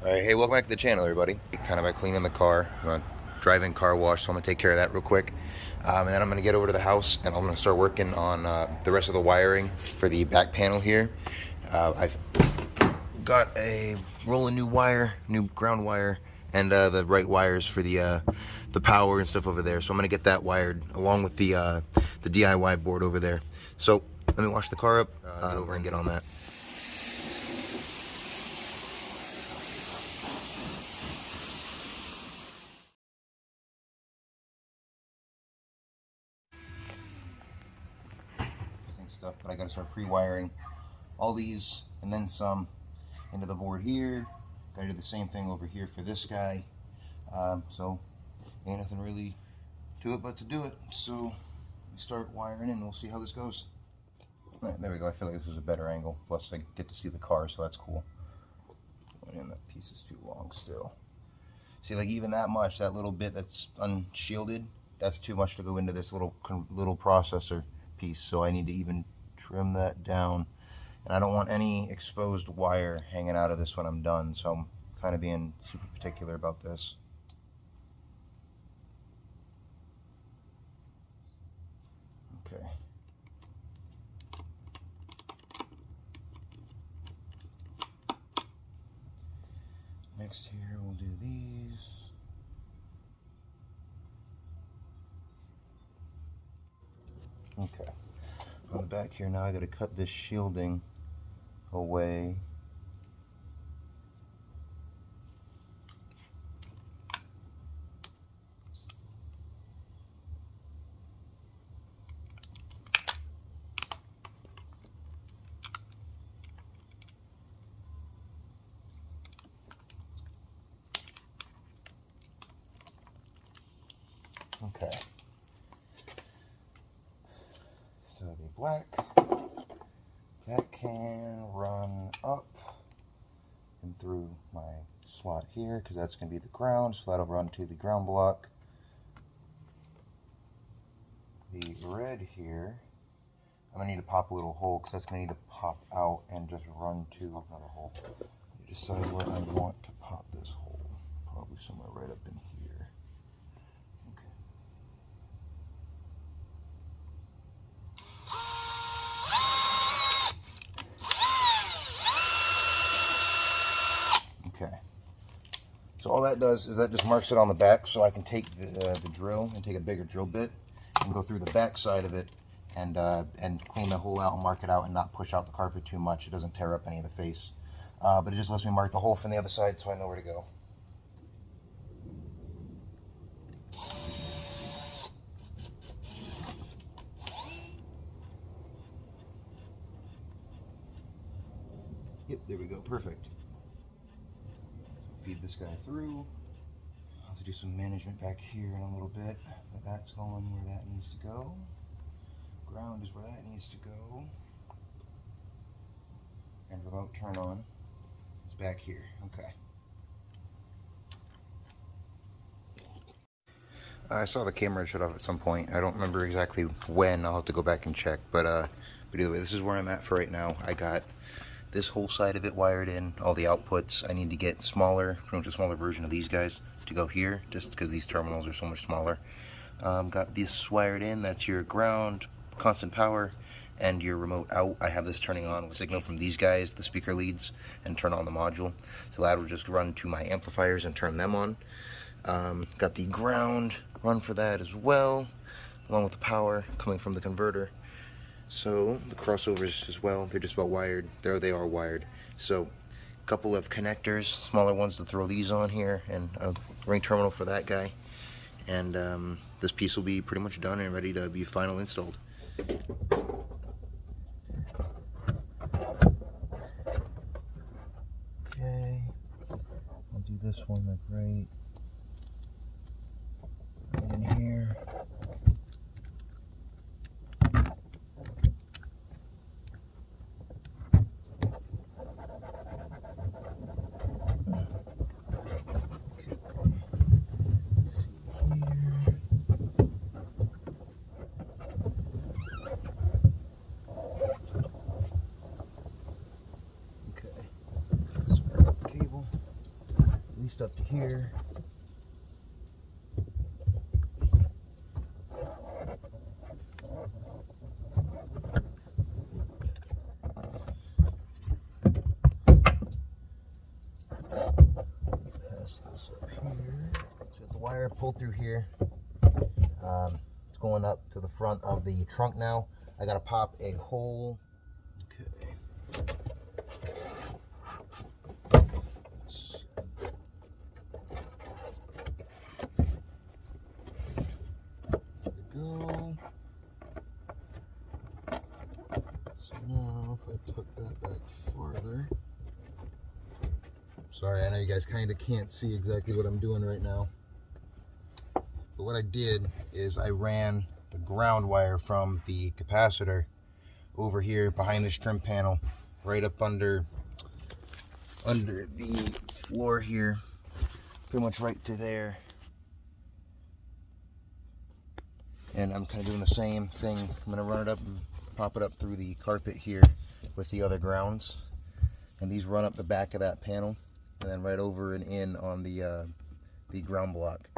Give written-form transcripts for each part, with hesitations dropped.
Alright, hey, welcome back to the channel, everybody. Kind of by cleaning the car. I'm gonna drive-in car wash, so I'm gonna take care of that real quick. And then I'm gonna get over to the house and I'm gonna start working on the rest of the wiring for the back panel here. I've got a roll of new wire, new ground wire, and the right wires for the power and stuff over there. So I'm gonna get that wired along with the DIY board over there. So let me wash the car up, get over and get on that. Stuff, but I got to start pre-wiring all these and then some into the board here. Got to do the same thing over here for this guy. So ain't nothing really to it but to do it. So we start wiring and we'll see how this goes. All right, there we go. I feel like this is a better angle. Plus I get to see the car, so that's cool. And that piece is too long still. See, like even that much, that little bit that's unshielded, that's too much to go into this little processor piece. So I need to even trim that down. And I don't want any exposed wire hanging out of this when I'm done. So I'm kind of being super particular about this. Okay. Next here we'll do these. Okay. On the back here now I got to cut this shielding away. Okay. So the black, that can run up and through my slot here because that's going to be the ground, so that'll run to the ground block. The red here, I'm going to need to pop a little hole because that's going to need to pop out and just run to another hole. Decide where I want to pop this hole. Probably somewhere right up in here. Okay. Okay. So all that does is that just marks it on the back, so I can take the drill and take a bigger drill bit and go through the back side of it and clean the hole out and mark it out and not push out the carpet too much. It doesn't tear up any of the face. But it just lets me mark the hole from the other side so I know where to go. Yep, there we go, perfect. Feed this guy through. I'll have to do some management back here in a little bit, but that's going where that needs to go. Ground is where that needs to go. And remote turn on is back here, okay. I saw the camera shut off at some point. I don't remember exactly when. I'll have to go back and check. But either way, this is where I'm at for right now. I got this whole side of it wired in, all the outputs. I need to get smaller, pretty much a smaller version of these guys to go here, just because these terminals are so much smaller. Got this wired in. That's your ground, constant power, and your remote out. I have this turning on with signal from these guys, the speaker leads, and turn on the module. So that will just run to my amplifiers and turn them on. Got the ground run for that as well, along with the power coming from the converter. So the crossovers as well, they're just about wired. There they are wired. So a couple of connectors, smaller ones to throw these on here, and a ring terminal for that guy. And this piece will be pretty much done and ready to be final installed. Okay, I'll do this one like right in here. least up to here. Pass this up here. So got the wire pulled through here. It's going up to the front of the trunk now. I gotta pop a hole. Okay. Go. So now if I tuck that back farther. Sorry, I know you guys kind of can't see exactly what I'm doing right now. But what I did is I ran the ground wire from the capacitor over here behind this trim panel, right up under the floor here, pretty much right to there. And I'm kind of doing the same thing. I'm going to run it up and pop it up through the carpet here with the other grounds. And these run up the back of that panel and then right over and in on the ground block.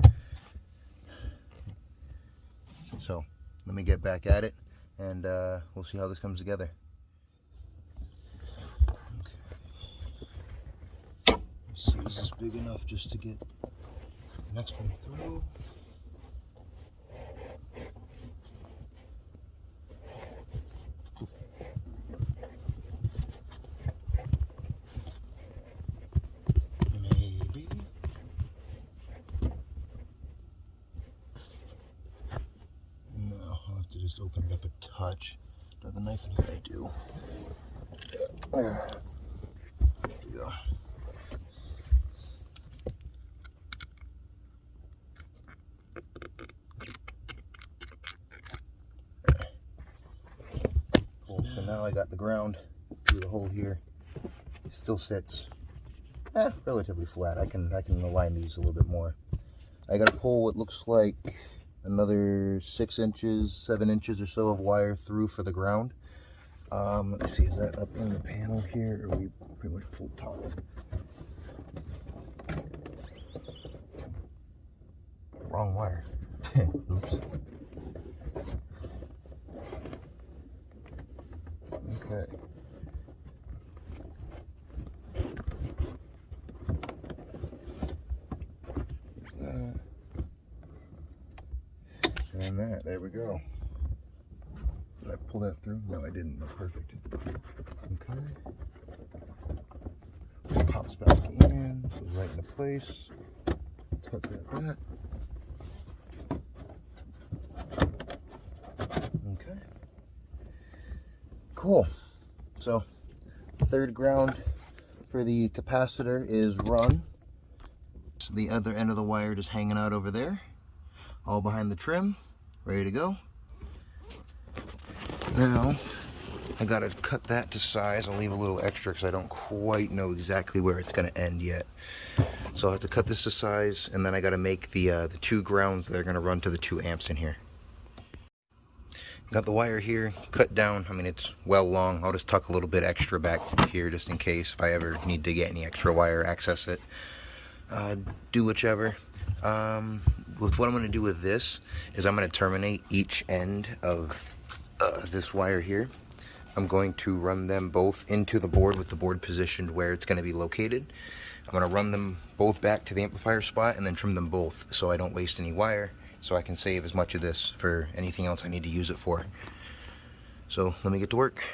So let me get back at it and we'll see how this comes together. Okay. Let's see, is this big enough just to get the next one through? Maybe. No, I'll have to just open it up a touch. Do I have the knife in here? I do. There we go. Cool. So now I got the ground through the hole here. It still sits relatively flat. I can align these a little bit more. I got to pull what looks like another 6 inches, 7 inches or so of wire through for the ground. Let me see, is that up in the panel here, or are we pretty much pulled top? Wrong wire. Oops. Okay. And that, there we go. Did I pull that through? No, I didn't. That's perfect. Okay. Pops back in, goes right into place. Tuck that back. Okay. Cool. So, third ground for the capacitor is run. So the other end of the wire just hanging out over there, all behind the trim, ready to go. Now, I gotta cut that to size. I'll leave a little extra because I don't quite know exactly where it's gonna end yet. So I'll have to cut this to size, and then I gotta make the 2 grounds that are gonna run to the 2 amps in here. Got the wire here cut down. I mean, it's well long. I'll just tuck a little bit extra back here just in case if I ever need to get any extra wire, access it. Do whichever. With what I'm going to do with this is I'm going to terminate each end of this wire here. I'm going to run them both into the board with the board positioned where it's going to be located. I'm going to run them both back to the amplifier spot and then trim them both so I don't waste any wire, so I can save as much of this for anything else I need to use it for. So let me get to work.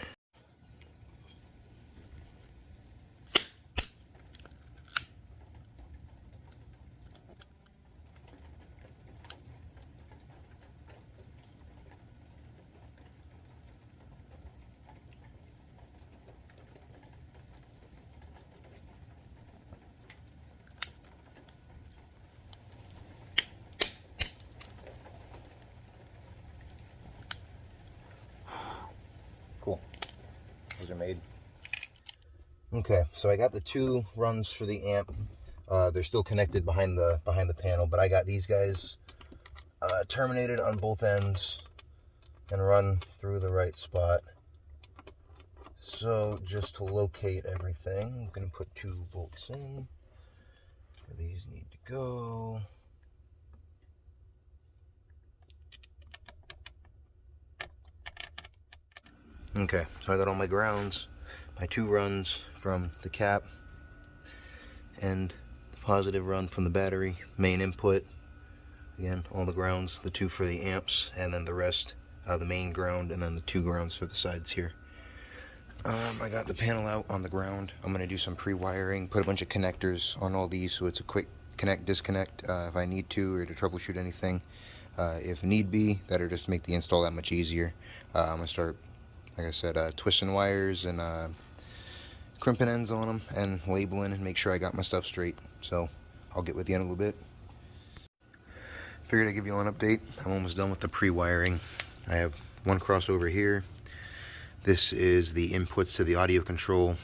Cool. Those are made. Okay, so I got the 2 runs for the amp. They're still connected behind the panel, but I got these guys terminated on both ends and run through the right spot. So just to locate everything, I'm going to put 2 bolts in These need to go. Okay, so I got all my grounds, my 2 runs from the cap, and the positive run from the battery, main input. Again, all the grounds, the 2 for the amps, and then the rest, the main ground, and then the 2 grounds for the sides here. I got the panel out on the ground. I'm going to do some pre-wiring, put a bunch of connectors on all these so it's a quick connect, disconnect if I need to, or to troubleshoot anything. If need be, that'll just make the install that much easier. I'm going to start, like I said, twisting wires and crimping ends on them and labeling and make sure I got my stuff straight. So I'll get with you in a little bit. Figured I'd give you all an update. I'm almost done with the pre-wiring. I have one crossover here. This is the inputs to the audio control.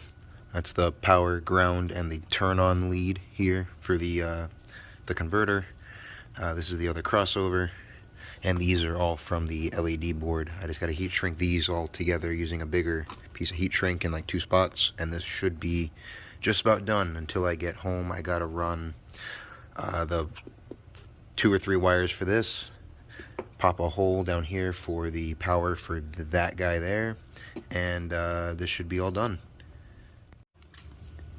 That's the power, ground, and the turn-on lead here for the converter. This is the other crossover, and these are all from the LED board. I just got to heat shrink these all together using a bigger piece of heat shrink in like 2 spots, and this should be just about done. Until I get home, I gotta run the 2 or 3 wires for this, pop a hole down here for the power for that guy there, and this should be all done.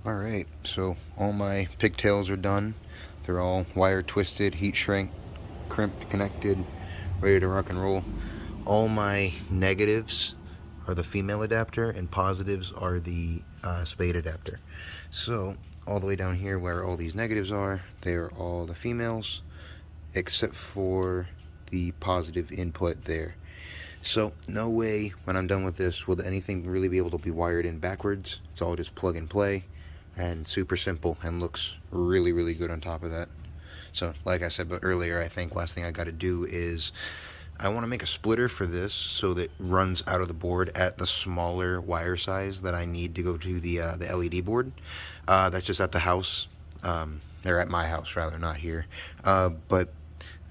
Alright, so all my pigtails are done. They're all wire twisted, heat shrink, crimped, connected, ready to rock and roll. All my negatives are the female adapter and positives are the spade adapter. So all the way down here where all these negatives are, they are all the females, except for the positive input there. So no way when I'm done with this will anything really be able to be wired in backwards. It's all just plug and play and super simple and looks really, really good on top of that. So like I said earlier, I think last thing I got to do is I want to make a splitter for this so that it runs out of the board at the smaller wire size that I need to go to the LED board. That's just at the house, or at my house rather, not here. But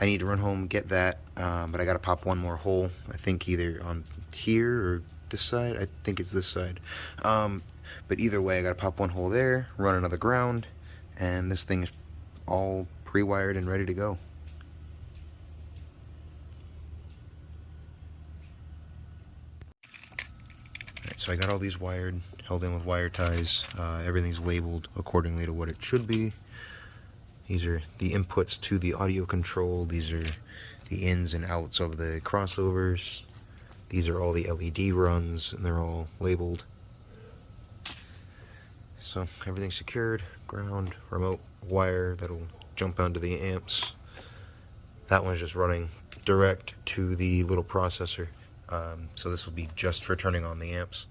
I need to run home, get that, but I got to pop one more hole, I think either on here or this side. I think it's this side. But either way, I got to pop one hole there, run another ground, and this thing is all pre-wired and ready to go. Alright, so I got all these wired, held in with wire ties. Everything's labeled accordingly to what it should be. These are the inputs to the audio control. These are the ins and outs of the crossovers. These are all the LED runs, and they're all labeled. So everything's secured, ground, remote wire that'll jump onto the amps. That one's just running direct to the little processor. So this will be just for turning on the amps.